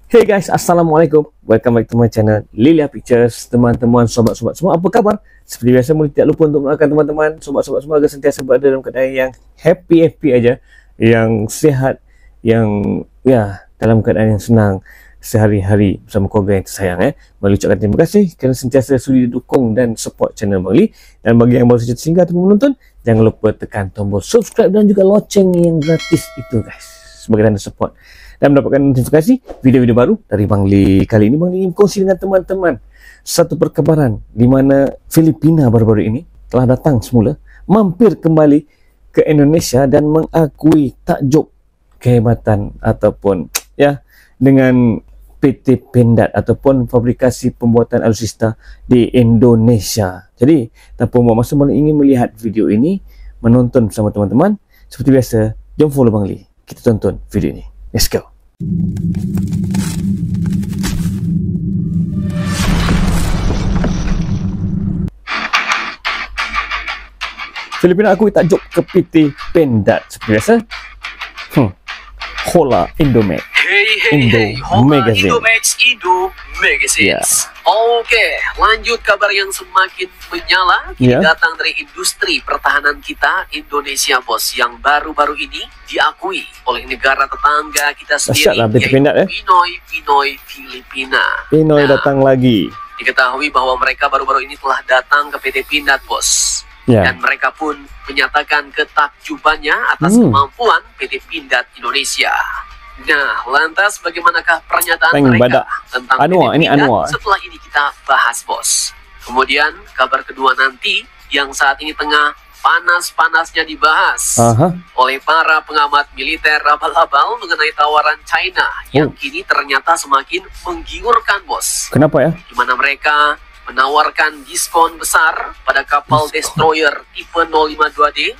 Hey guys, Assalamualaikum. Welcome back to my channel Lilia Pictures. Teman-teman, sobat-sobat semua, apa kabar? Seperti biasa, mulai tidak lupa untuk mendoakan teman-teman, sobat-sobat semua agar sentiasa berada dalam keadaan yang happy aja, yang sehat, yang dalam keadaan yang senang sehari-hari bersama keluarga yang tersayang. Bang Li ucapkan terima kasih kerana sentiasa sudi dukung dan support channel Bang Li. Dan bagi yang baru saja singgah ataupun menonton, jangan lupa tekan tombol subscribe dan juga loceng yang gratis itu guys, sebagai tanda support dan mendapatkan notifikasi video-video baru dari Bang Li. Kali ini Bang Li ingin berkongsi dengan teman-teman satu perkabaran di mana Filipina baru-baru ini telah datang semula, mampir kembali ke Indonesia dan mengakui takjub kehebatan ataupun dengan PT Pindad ataupun fabrikasi pembuatan alutsista di Indonesia. Jadi tanpa membuang masa, Bang Li ingin melihat video ini, menonton bersama teman-teman. Seperti biasa, jom follow Bang Li, kita tonton video ini. Let's go. Filipina akui takjub ke PT Pindad. Seperti biasa, Hola Indomax. Hey, Hola Indomax Indo Magazines. Oke, lanjut kabar yang semakin menyala. Ini datang dari industri pertahanan kita, Indonesia bos, yang baru-baru ini diakui oleh negara tetangga kita sendiri, yaitu Pinoy Filipina. Pinoy datang lagi. Diketahui bahwa mereka baru-baru ini telah datang ke PT Pindad bos. Dan mereka pun menyatakan ketakjubannya atas kemampuan PT Pindad Indonesia. Nah, lantas bagaimanakah pernyataan mereka tentang PT Pindad? Setelah ini kita bahas, bos. Kemudian kabar kedua nanti yang saat ini tengah panas-panasnya dibahas oleh para pengamat militer abal-abal mengenai tawaran China yang kini ternyata semakin menggiurkan, bos. Kenapa ya? Di mana mereka menawarkan diskon besar pada kapal destroyer tipe 052D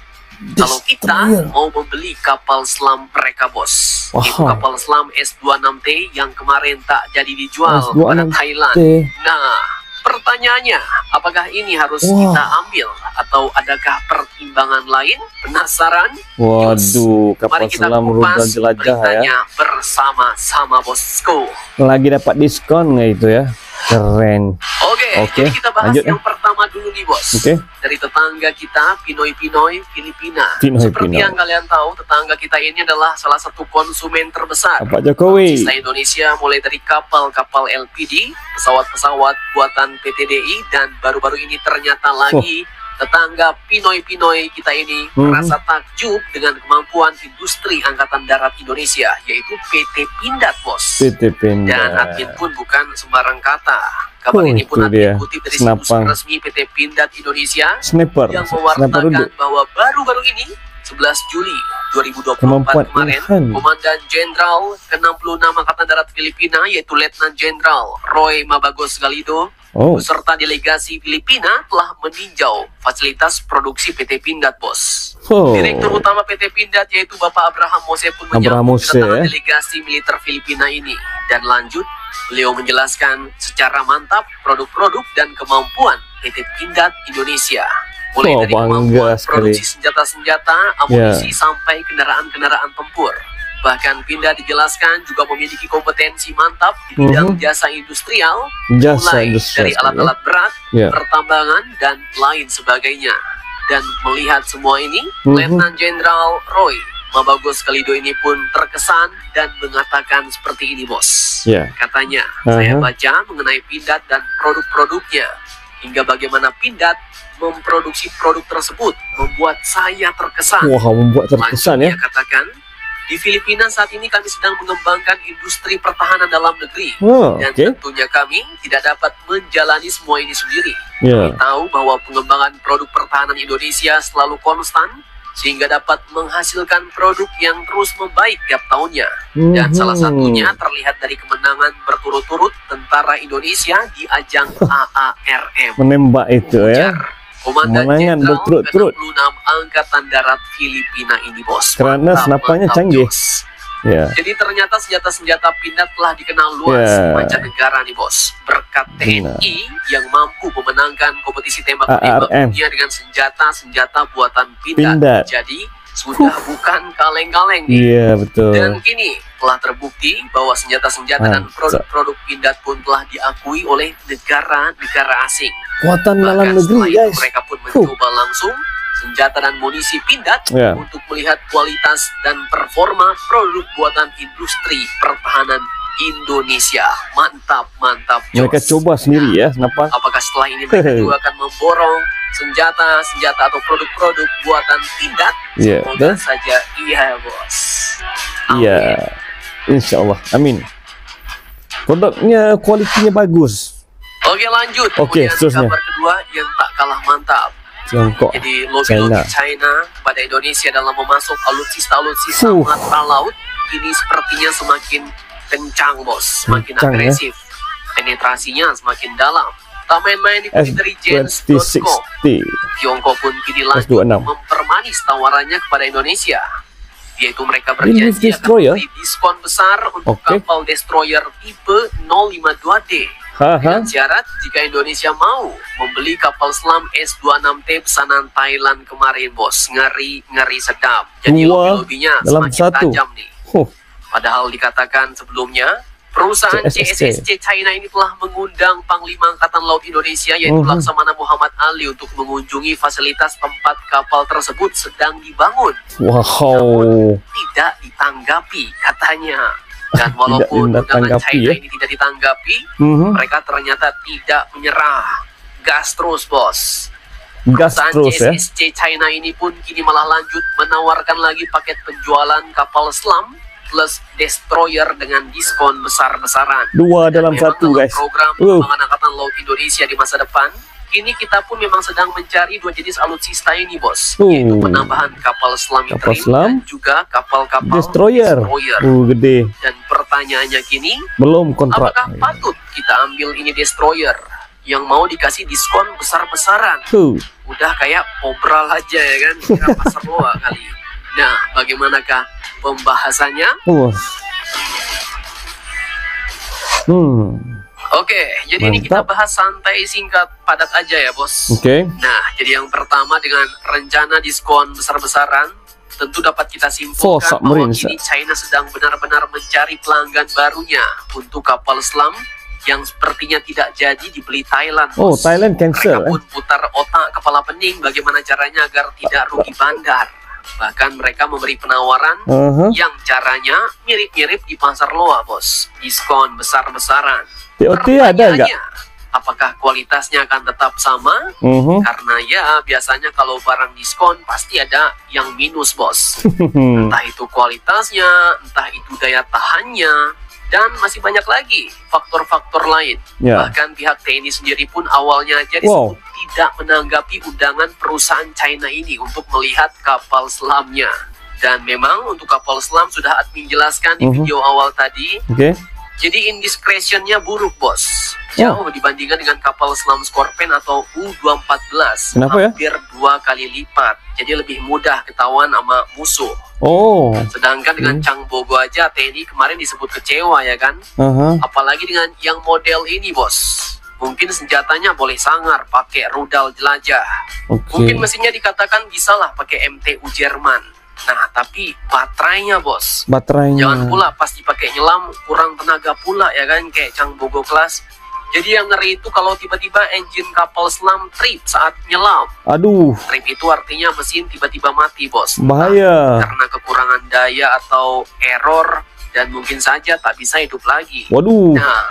kalau kita mau membeli kapal selam mereka, bos. Itu kapal selam S26T yang kemarin tak jadi dijual pada Thailand. Nah, pertanyaannya, apakah ini harus kita ambil atau adakah pertimbangan lain? Penasaran? Waduh, kapal selam rudal jelajah ya. Bersama-sama, bosku. Lagi dapat diskon nggak itu ya? Keren. Oke, jadi kita bahas yang pertama dulu nih, bos. Dari tetangga kita, Pinoy Filipina. Seperti yang kalian tahu, tetangga kita ini adalah salah satu konsumen terbesar Pak Jokowi alutsista Indonesia, mulai dari kapal-kapal LPD, pesawat-pesawat buatan PTDI, dan baru-baru ini ternyata lagi tetangga Pinoy kita ini merasa takjub dengan kemampuan industri angkatan darat Indonesia, yaitu PT Pindad, bos. PT Pindad. Dan admin pun bukan sembarang kata. Kabar ini pun dikutip dari situs resmi PT Pindad Indonesia yang mewartakan bahwa baru-baru ini 11 Juli 2024 kemarin, Komandan Jenderal ke-66 Angkatan Darat Filipina, yaitu Letnan Jenderal Roy Mabagos Galido, beserta delegasi Filipina telah meninjau fasilitas produksi PT Pindad, bos. Direktur utama PT Pindad, yaitu Bapak Abraham Mose, pun menyambut kedatangan delegasi militer Filipina ini. Dan lanjut, beliau menjelaskan secara mantap produk-produk dan kemampuan PT Pindad Indonesia. Mulai dari kemampuan produksi senjata-senjata, amunisi, sampai kendaraan-kendaraan tempur. Bahkan Pindad dijelaskan juga memiliki kompetensi mantap di bidang jasa industrial, mulai dari alat-alat berat, pertambangan, dan lain sebagainya. Dan melihat semua ini, Letnan Jenderal Roy Mabagos Galido ini pun terkesan dan mengatakan seperti ini, bos. Katanya, saya baca mengenai Pindad dan produk-produknya, hingga bagaimana Pindad memproduksi produk tersebut membuat saya terkesan. Membuat terkesan. Dia katakan, di Filipina saat ini kami sedang mengembangkan industri pertahanan dalam negeri. Dan tentunya kami tidak dapat menjalani semua ini sendiri. Kami tahu bahwa pengembangan produk pertahanan Indonesia selalu konstan, sehingga dapat menghasilkan produk yang terus membaik tiap tahunnya. Dan salah satunya terlihat dari kemenangan berturut-turut tentara Indonesia di ajang AARM. Menembak itu ya. Komandan Jenderal ke-66 Angkatan Darat Filipina ini, bos. Karena senapannya canggih. Jadi ternyata senjata-senjata Pindad telah dikenal luas mancanegara nih, bos. Berkat TNI yang mampu memenangkan kompetisi tembak-menembak dunia dengan senjata-senjata buatan Pindad. Jadi sudah bukan kaleng-kaleng nih. Iya, betul. Dan kini telah terbukti bahwa senjata-senjata dan produk-produk Pindad pun telah diakui oleh negara-negara asing. Kuatan dalam Bahkan negeri, setelah itu guys. mereka pun mencoba langsung senjata dan munisi Pindad untuk melihat kualitas dan performa produk buatan industri pertahanan Indonesia. Mantap, mantap, Jos. Mereka coba sendiri ya, kenapa? Apakah setelah ini mereka juga akan memborong senjata atau produk-produk buatan Pindad? Semoga saja iya, bos. Iya, insya Allah, amin. Produknya kualitinya bagus. Oke, lanjut. Oke, seterusnya. Kabar kedua yang tak kalah mantap. Tiongkok, jadi lobby China kepada Indonesia dalam memasuk alutsista angkatan laut ini sepertinya semakin kencang, bos, semakin agresif. Penetrasinya semakin dalam. Tak main-main di intelijen.com. Tiongkok pun kini lanjut mempermanis tawarannya kepada Indonesia, yaitu mereka berjanji akan memberi diskon besar untuk kapal destroyer tipe 052D. Dengan syarat jika Indonesia mau membeli kapal selam S-26T pesanan Thailand kemarin, bos. Ngeri sedap. Jadi lobby-lobbynya semakin tajam nih. Padahal dikatakan sebelumnya perusahaan CSSC China ini telah mengundang Panglima Angkatan Laut Indonesia yaitu Laksamana Muhammad Ali untuk mengunjungi fasilitas tempat kapal tersebut sedang dibangun. Namun tidak ditanggapi katanya. Dan walaupun undangan China ini tidak ditanggapi, mereka ternyata tidak menyerah. Gas terus, bos. Perusahaan CSSC China ini pun kini malah lanjut menawarkan lagi paket penjualan kapal selam plus destroyer dengan diskon besar-besaran. 2 dalam 1, guys. Program pengembangan Angkatan Laut Indonesia di masa depan, kini kita pun memang sedang mencari 2 jenis alutsista ini, bos, yaitu penambahan kapal selam dan juga kapal-kapal destroyer. Gede. Dan pertanyaannya kini, belum kontrak. Apakah patut kita ambil ini destroyer yang mau dikasih diskon besar-besaran? Udah kayak obral aja ya kan, kira pasar loa kali. Nah, bagaimanakah pembahasannya? Oke, jadi ini kita bahas santai, singkat, padat aja ya, bos. Nah, jadi yang pertama dengan rencana diskon besar-besaran, tentu dapat kita simpulkan bahwa kini China sedang benar-benar mencari pelanggan barunya untuk kapal selam yang sepertinya tidak jadi dibeli Thailand, bos. Thailand cancel. Mereka pun putar otak kepala pening bagaimana caranya agar tidak rugi bandar. Bahkan mereka memberi penawaran yang caranya mirip-mirip di pasar loa, bos. Diskon besar-besaran. TOT ada nggak? Apakah kualitasnya akan tetap sama? Karena ya biasanya kalau barang diskon pasti ada yang minus, bos. Entah itu kualitasnya, entah itu daya tahannya, dan masih banyak lagi faktor-faktor lain. Bahkan pihak TNI sendiri pun awalnya jadi tidak menanggapi undangan perusahaan China ini untuk melihat kapal selamnya. Dan memang untuk kapal selam sudah admin jelaskan di video awal tadi. Jadi indiscretionnya buruk, bos. Jauh dibandingkan dengan kapal selam Scorpion atau U-214. Hampir 2 kali lipat. Jadi lebih mudah ketahuan sama musuh. Sedangkan dengan Changbogo aja TNI kemarin disebut kecewa ya kan. Apalagi dengan yang model ini, bos. Mungkin senjatanya boleh sangar, pakai rudal jelajah. Mungkin mesinnya dikatakan bisalah pakai MTU Jerman. Nah, tapi baterainya, bos. Jangan pula pas dipakai nyelam kurang tenaga pula ya kan, kayak Changbogo class. Jadi yang ngeri itu kalau tiba-tiba engine kapal selam trip saat nyelam. Trip itu artinya mesin tiba-tiba mati, bos. Bahaya. Karena kekurangan daya atau error dan mungkin saja tak bisa hidup lagi. Nah,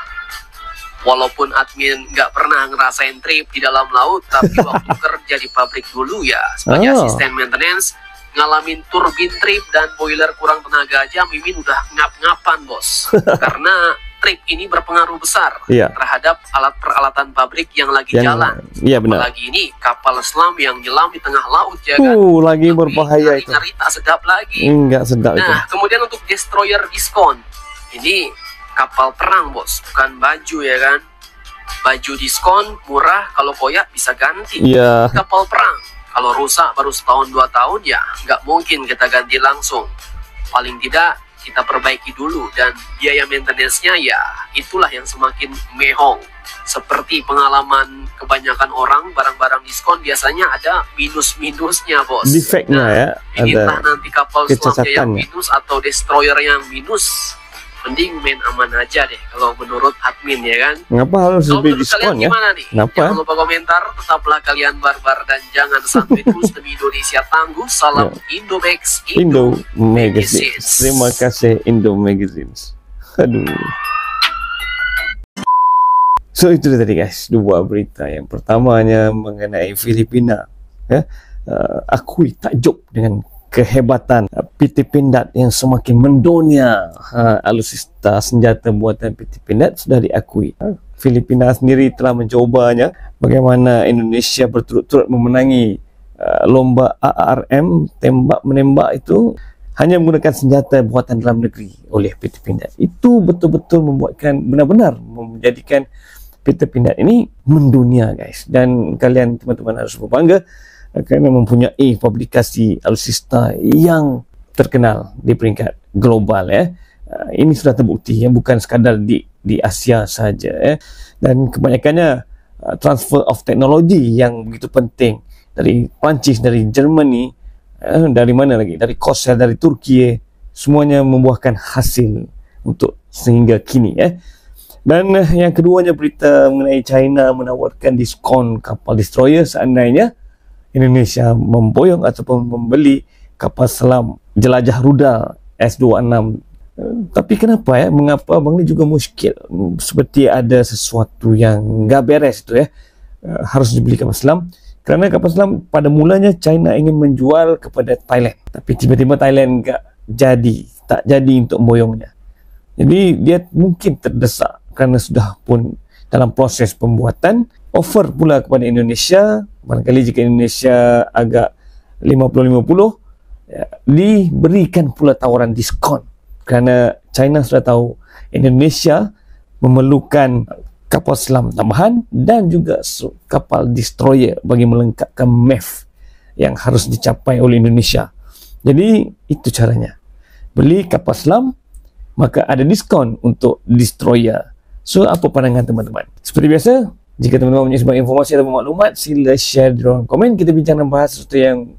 walaupun admin nggak pernah ngerasain trip di dalam laut, tapi waktu kerja di pabrik dulu ya sebagai asisten maintenance, ngalamin turbin trip dan boiler kurang tenaga aja Mimin udah ngap-ngapan, bos. Karena trip ini berpengaruh besar terhadap alat peralatan pabrik yang lagi jalan. Apalagi ini kapal selam yang nyelam di tengah laut ya kan. Lagi berbahaya itu. Ngeri tak sedap lagi. Enggak sedap. Nah, kemudian untuk destroyer diskon. Ini kapal perang, bos, bukan baju ya kan. Baju diskon murah, kalau koyak bisa ganti. Kapal perang kalau rusak baru setahun 2 tahun ya nggak mungkin kita ganti langsung. Paling tidak kita perbaiki dulu, dan biaya maintenance-nya ya itulah yang semakin mehong. Seperti pengalaman kebanyakan orang, barang-barang diskon biasanya ada minus-minusnya, bos. Defeknya ya, ini ada entah nanti kapal selamnya yang minus atau destroyer yang minus. Mending main aman aja deh kalau menurut admin, ya kan. Ngapa harus lebih diskon ya? Gimana nih? Kenapa? Jangan lupa komentar, tetaplah kalian barbar dan jangan sampai terus demi Indonesia tangguh. Salam Indomax, Indo Magazines. Terima kasih Indo Magazines. Aduh. So itu tadi guys, dua berita. Yang pertamanya mengenai Filipina, ya, akui takjub dengan kehebatan PT Pindad yang semakin mendunia. Alutsista senjata buatan PT Pindad sudah diakui. Filipina sendiri telah mencobanya. Bagaimana Indonesia berturut-turut memenangi lomba ARM tembak menembak itu hanya menggunakan senjata buatan dalam negeri oleh PT Pindad. Itu betul-betul membuatkan benar-benar menjadikan PT Pindad ini mendunia guys. Dan kalian teman-teman harus berbangga kerana mempunyai publikasi alutsista yang terkenal di peringkat global ya. Ini sudah terbukti yang bukan sekadar di Asia saja ya. Dan kebanyakannya transfer of technology yang begitu penting dari Perancis, dari Germany, dari mana lagi, dari Corsair, dari Turki, semuanya membuahkan hasil untuk sehingga kini ya. Dan yang keduanya berita mengenai China menawarkan diskon kapal destroyer seandainya Indonesia memboyong ataupun membeli kapal selam jelajah rudal S-26. Tapi kenapa ya? Mengapa Bang Li juga muskil? Seperti ada sesuatu yang nggak beres itu ya. Harus dibeli kapal selam. Kerana kapal selam pada mulanya China ingin menjual kepada Thailand. Tapi tiba-tiba Thailand tak jadi untuk memboyongnya. Jadi dia mungkin terdesak kerana sudah pun dalam proses pembuatan. Offer pula kepada Indonesia, barangkali jika Indonesia agak 50-50, ya, diberikan pula tawaran diskon kerana China sudah tahu Indonesia memerlukan kapal selam tambahan dan juga kapal destroyer bagi melengkapkan MEF yang harus dicapai oleh Indonesia. Jadi itu caranya, beli kapal selam maka ada diskon untuk destroyer. So apa pandangan teman-teman? Seperti biasa, jika teman-teman mempunyai sebuah informasi atau maklumat, sila share di ruang komen. Kita bincang dan bahas sesuatu yang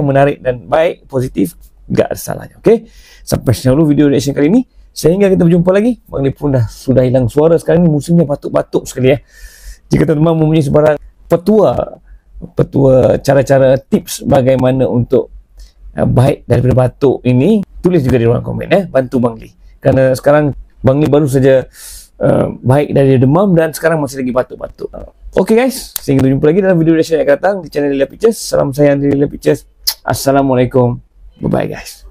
menarik dan baik, positif, tak ada salahnya. Okey, sampai sini dulu video reaction kali ini. Sehingga kita berjumpa lagi. Bang Li pun sudah hilang suara sekarang ni, musimnya batuk-batuk sekali ya. Jika teman-teman mempunyai sebarang petua cara-cara tips bagaimana untuk baik daripada batuk ini, tulis juga di ruang komen ya. Bantu Bang Li. Kerana sekarang Bang Li baru saja baik dari demam dan sekarang masih lagi batuk-batuk. Okey guys, sehingga kita jumpa lagi dalam video reaction yang akan datang di channel Lilia Pictures. Salam sayang dari Lilia Pictures. Assalamualaikum. Bye bye guys.